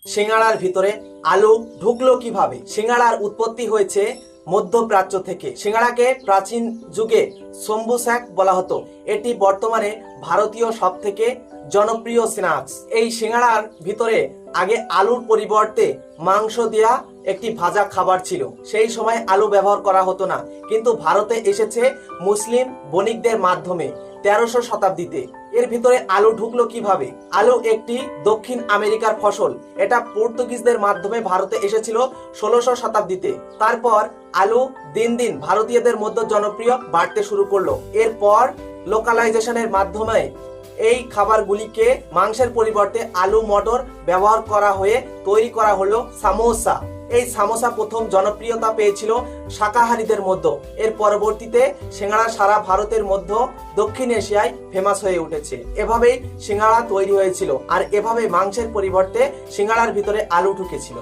সিঙ্গাড়ার ভিতরে আলু ঢুকলো কিভাবে? সিঙ্গাড়ার উৎপত্তি হয়েছে মধ্যপ্রাচ্য থেকে। সিঙ্গাড়াকে প্রাচীন যুগে সম্বুস্যাক বলা হতো। এটি বর্তমানে ভারতীয় সব থেকে জনপ্রিয় স্ন্যাক্স। এই সিঙ্গাড়ার ভিতরে আগে আলুর পরিবর্তে মাংস দেয়া একটি ভাজা খাবার ছিল। সেই সময় আলু ব্যবহার করা হতো না, কিন্তু ভারতে এসেছে মুসলিম বণিকদের মাধ্যমে 1300 শতাব্দীতে। এর ভিতরে আলু ঢুকলো কিভাবে? আলু একটি দক্ষিণ আমেরিকার ফসল। এটা পর্তুগিজদের মাধ্যমে ভারতে এসেছিল 1600 শতাব্দীতে। তারপর আলু দিন দিন ভারতীয়দের মধ্যে জনপ্রিয় বাড়তে শুরু করলো। এরপর লোকালাইজেশনের মাধ্যমে এই খাবারগুলিকে মাংসের পরিবর্তে আলু মটর ব্যবহার করা হয়ে তৈরি করা হলো সামোসা। এই সামোসা প্রথম জনপ্রিয়তা পেয়েছিল শাকাহারীদের মধ্যে। এর পরবর্তীতে সিঙ্গাড়া সারা ভারতের মধ্যে দক্ষিণ এশিয়ায় ফেমাস হয়ে উঠেছে। এভাবেই সিঙ্গাড়া তৈরি হয়েছিল, আর এভাবে মাংসের পরিবর্তে সিঙ্গাড়ার ভিতরে আলু ঢুকেছিল।